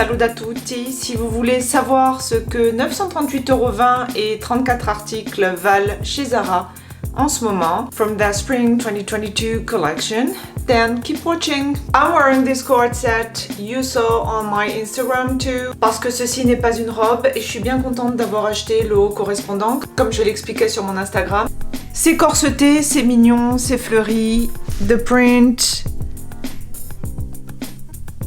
salut à tutti. Si vous voulez savoir ce que 938,20 € et 34 articles valent chez Zara en ce moment, from the Spring 2022 collection, then keep watching. I'm wearing this cord set you saw on my Instagram too, parce que ceci n'est pas une robe et je suis bien contente d'avoir acheté le haut correspondant, comme je l'expliquais sur mon Instagram. C'est corseté, c'est mignon, c'est fleuri, the print,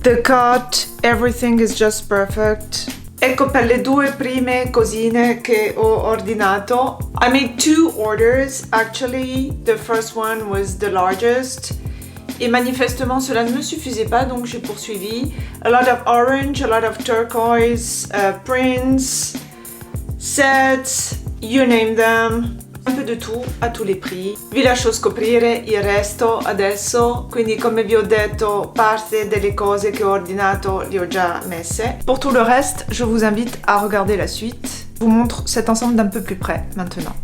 the cut, everything is just perfect. Ecco per le due prime cosine che ho ordinato. I made 2 orders, actually. The first one was the largest. Et manifestement, cela ne me suffisait pas, donc j'ai poursuivi. A lot of orange, a lot of turquoise, prints, sets, you name them. Un peu de tout, a tous les prix. Vi lascio scoprire il resto adesso, quindi come vi ho detto, parte delle cose che ho ordinato li ho già messe. Pour tout le reste, je vous invite à regarder la suite. Je vous montre cet ensemble d'un peu plus près maintenant.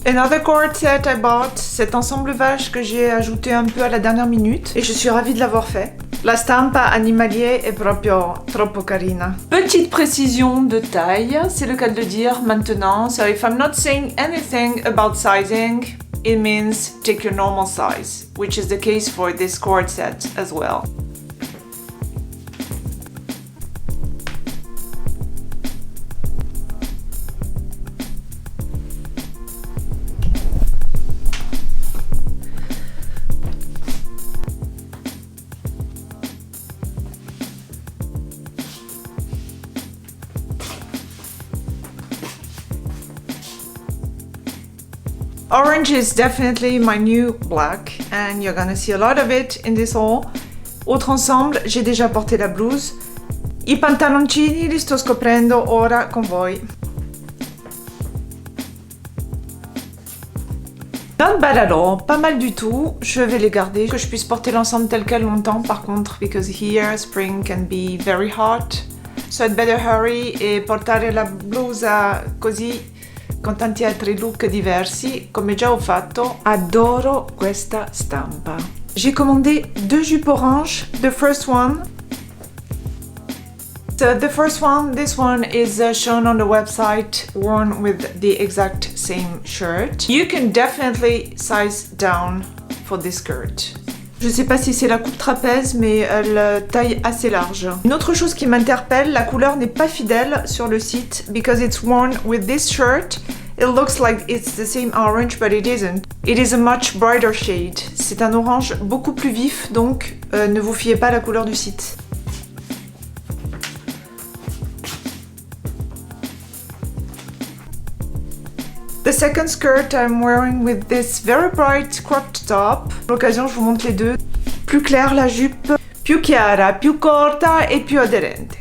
Another cord set I bought, cet ensemble vache que j'ai ajouté un peu à la dernière minute et je suis ravie de l'avoir fait. La stampa animalier est proprio troppo carina. Petite précision de taille, c'est le cas de le dire maintenant. So if I'm not saying anything about sizing, it means take your normal size, which is the case for this cord set as well. Orange is definitely my new black and you're gonna see a lot of it in this haul. Autre ensemble, j'ai déjà porté la blouse. I pantaloncini li sto scoprendo ora con voi. Not bad at all, pas mal du tout. Je vais les garder, que je puisse porter l'ensemble tel quel longtemps par contre, because here spring can be very hot. So I'd better hurry e portare la blusa così con tanti altri look diversi, come già ho fatto. Adoro questa stampa. J'ai commandé 2 jupes orange. The first one. So the first one, this one is shown on the website, worn with the exact same shirt. You can definitely size down for this skirt. Je sais pas si c'est la coupe trapèze, mais elle taille assez large. Une autre chose qui m'interpelle, la couleur n'est pas fidèle sur le site, because it's worn with this shirt. It looks like it's the same orange, but it isn't. It is a much brighter shade. C'est un orange beaucoup plus vif, donc ne vous fiez pas à la couleur du site. The second skirt I'm wearing with this very bright cropped top. Pour l'occasion, je vous montre les deux. Plus claire la jupe, più chiara, più corta e più aderente.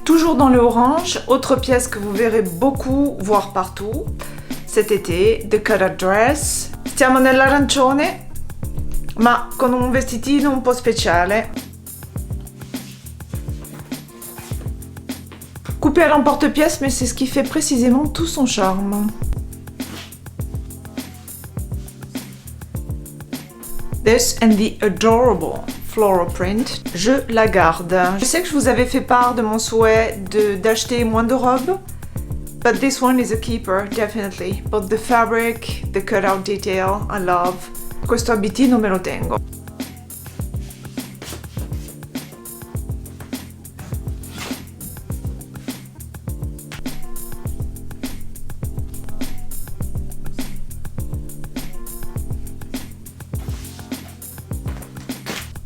Toujours dans le orange, autre pièce que vous verrez beaucoup, voire partout, cet été, the cutout dress. Stiamo nell'arancione, ma con un vestitino un po' speciale. Coupé à l'emporte-pièce, mais c'est ce qui fait précisément tout son charme. This and the adorable floral print, je la garde. Je sais que je vous avais fait part de mon souhait d'acheter moins de robes, but this one is a keeper, definitely. Both the fabric, the cutout detail, I love. Questo abitino me lo tengo.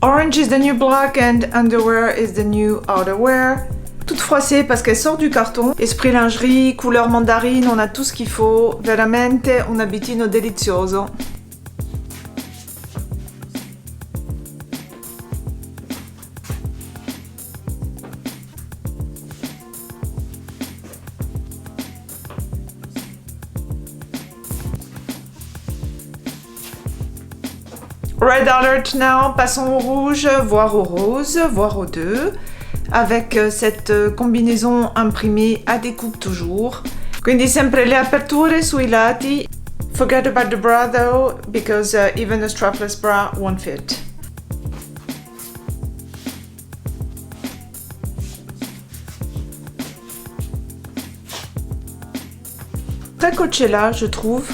Orange is the new black and underwear is the new outerwear. Toute froissée parce qu'elle sort du carton. Esprit lingerie, couleur mandarine, on a tout ce qu'il faut. Veramente un abitino delizioso. Red alert now, passons au rouge, voire au rose, voire aux deux, avec cette combinaison imprimée à découpe toujours. Quindi sempre le aperture sui lati. Forget about the bra though, because even a strapless bra won't fit. Très Coachella, je trouve.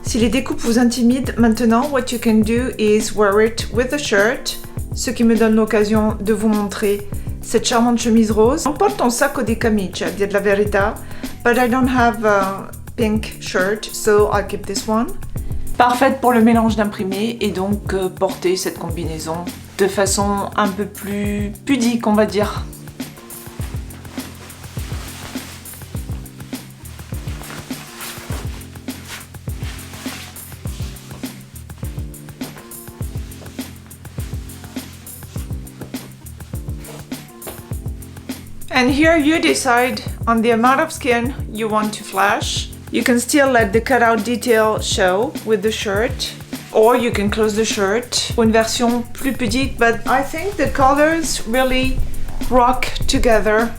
Si les découpes vous intimident, maintenant, what you can do is wear it with a shirt, ce qui me donne l'occasion de vous montrer cette charmante chemise rose. On porte un sacco di camicie, a dire de la verità, but I don't have a pink shirt, so I'll keep this one. Parfaite pour le mélange d'imprimés et donc porter cette combinaison de façon un peu plus pudique, on va dire. And here you decide on the amount of skin you want to flash. You can still let the cutout detail show with the shirt, or you can close the shirt. Une version plus pudique, but I think the colors really rock together.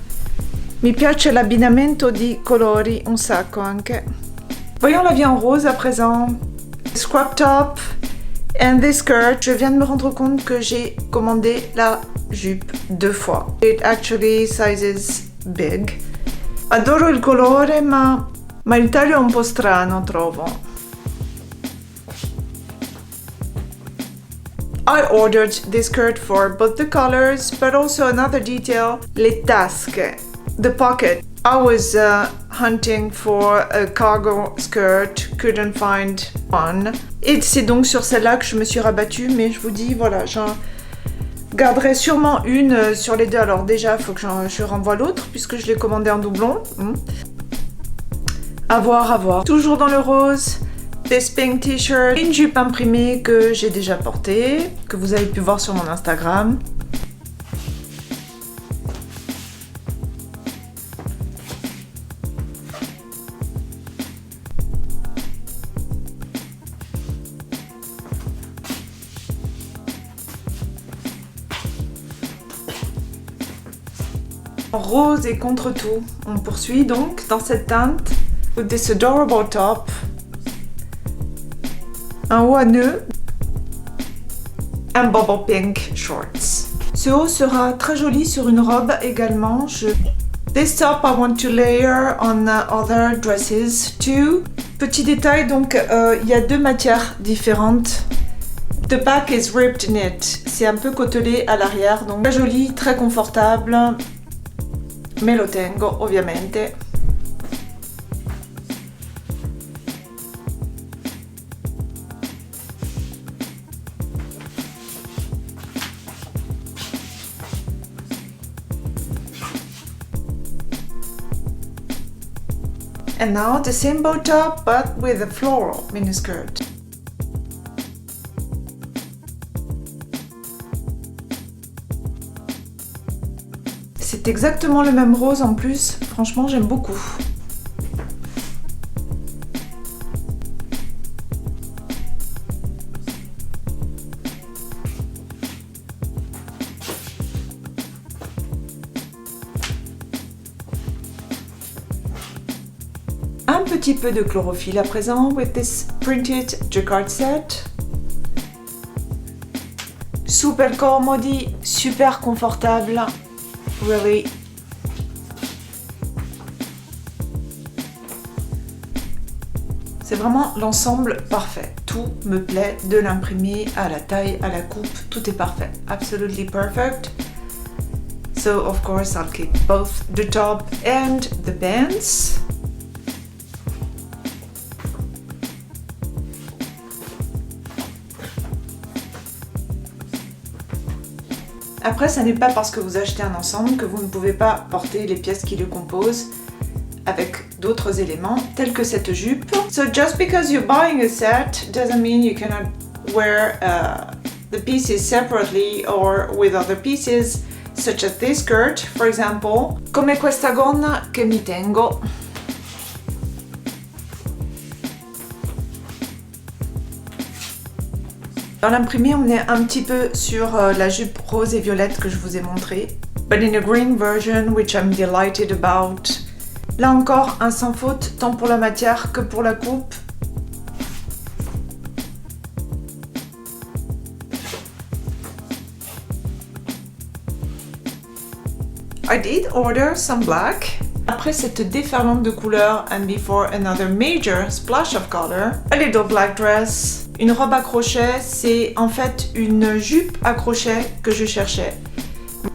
Mi piace l'abbinamento di colori un sacco anche. Voyons la vie en rose à présent. This crop top and this skirt. Je viens de me rendre compte que j'ai commandé la jupe 2 fois. It actually sizes big. Adoro il colore, ma il taglio è un po' strano, trovo. I ordered this skirt for both the colors, but also another detail, le tasche, the pocket. I was hunting for a cargo skirt, couldn't find one. Et c'est donc sur celle-là que je me suis rabattue, mais je vous dis, voilà, j'en garderai sûrement une sur les deux. Alors déjà, il faut que je renvoie l'autre, puisque je l'ai commandé en doublon. À voir, à voir. Toujours dans le rose, this pink t-shirt, une jupe imprimée que j'ai déjà portée, que vous avez pu voir sur mon Instagram. Rose et contre tout. On poursuit donc dans cette teinte with this adorable top. Un haut à nœud. Un bubble pink shorts. Ce haut sera très joli sur une robe également. This top I want to layer on other dresses too. Petit détail, donc il y a deux matières différentes. The back is ripped knit. C'est un peu côtelé à l'arrière, donc très joli, très confortable. Me lo tengo, ovviamente. And now the same bow top, but with a floral miniskirt. C'est exactement le même rose en plus, franchement j'aime beaucoup. Un petit peu de chlorophylle à présent with this printed jacquard set. Super comodi, super confortable. Really. C'est vraiment l'ensemble parfait. Tout me plaît, de l'imprimé à la taille, à la coupe, tout est parfait. Absolutely perfect. So of course I'll keep both the top and the bands. Après, ça n'est pas parce que vous achetez un ensemble que vous ne pouvez pas porter les pièces qui le composent avec d'autres éléments tels que cette jupe. So just because you're buying a set doesn't mean you cannot wear the pieces separately or with other pieces, such as this skirt, for example, come questa gonna che mi tengo. Dans l'imprimé, on est un petit peu sur la jupe rose et violette que je vous ai montré. But in a green version, which I'm delighted about. Là encore, un sans faute, tant pour la matière que pour la coupe. I did order some black. Après cette déferlante de couleurs and before another major splash of color, a little black dress. Une robe à crochet, c'est en fait une jupe à crochet que je cherchais.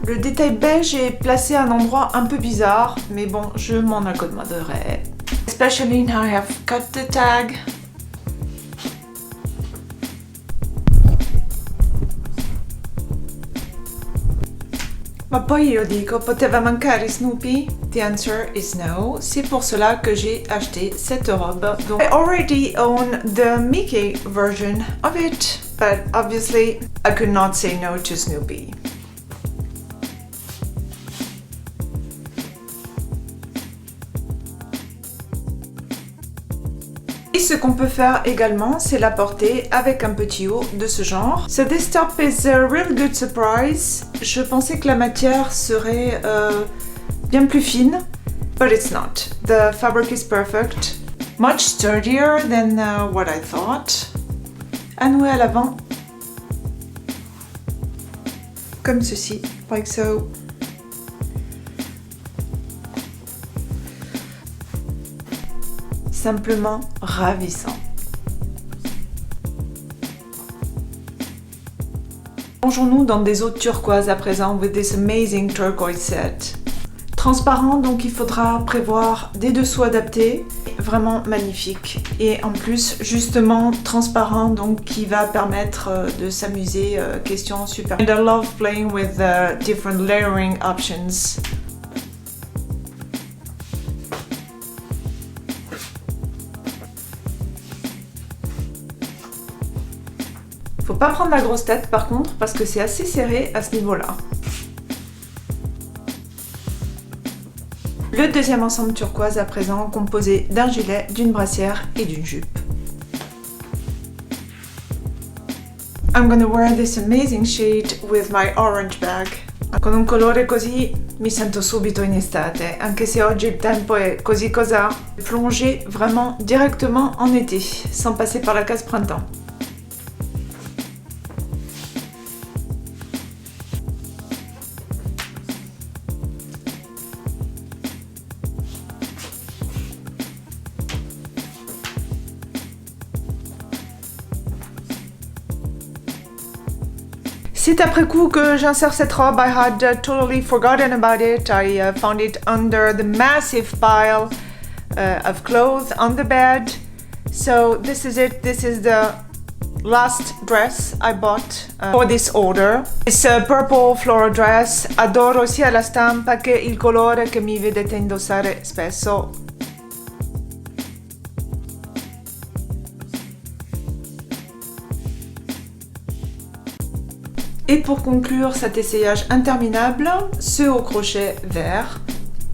Le détail beige est placé à un endroit un peu bizarre, mais bon, je m'en accommoderai. Especially now I have cut the tag. Ma poi io dico, poteva mancare Snoopy? The answer is no. C'est pour cela que j'ai acheté cette robe. Donc, I already own the Mickey version of it, but obviously I could not say no to Snoopy. Et ce qu'on peut faire également, c'est la porter avec un petit haut de ce genre. So this top is a real good surprise. Je pensais que la matière serait bien plus fine, but it's not. The fabric is perfect. Much sturdier than what I thought. À nouer à l'avant. Comme ceci, like so. Simplement ravissant. Plongeons-nous dans des eaux turquoises à présent with this amazing turquoise set. Transparent, donc il faudra prévoir des dessous adaptés. Vraiment magnifique. Et en plus, justement, transparent, donc qui va permettre de s'amuser. Question super. And I love playing with different layering options. Faut pas prendre la grosse tête par contre parce que c'est assez serré à ce niveau-là. Le deuxième ensemble turquoise à présent composé d'un gilet, d'une brassière et d'une jupe. I'm gonna wear this amazing shade with my orange bag. Con un colore così mi sento subito in estate, anche se oggi il tempo è così cosà. Plonger vraiment directement en été, sans passer par la case printemps. C'est après coup que j'insère cette robe. I had totally forgotten about it. I found it under the massive pile of clothes on the bed. So this is it. This is the last dress I bought for this order. It's a purple floral dress. Adoro sia la stampa che il colore che mi vedete indossare spesso. Et pour conclure cet essayage interminable, ce haut crochet vert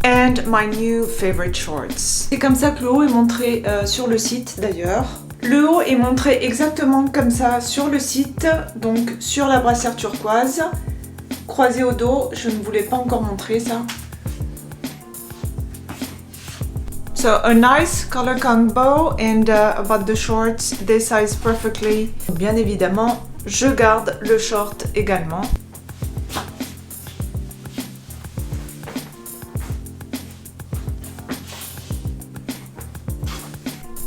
and my new favorite shorts. C'est comme ça que le haut est montré sur le site d'ailleurs. Le haut est montré exactement comme ça sur le site, donc sur la brassière turquoise, croisé au dos. Je ne vous l'ai pas encore montré ça. So a nice color combo and about the shorts, they size perfectly. Bien évidemment, je garde le short également.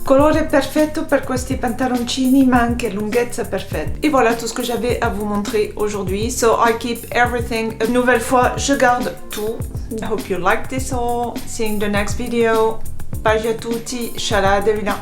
Colore perfetto per questi pantaloncini, ma anche lunghezza perfetta. Et voilà tout ce que j'avais à vous montrer aujourd'hui. So I keep everything. Une nouvelle fois, je garde tout. I hope you like this haul. See you in the next video. Baci a tutti, Shala Devina.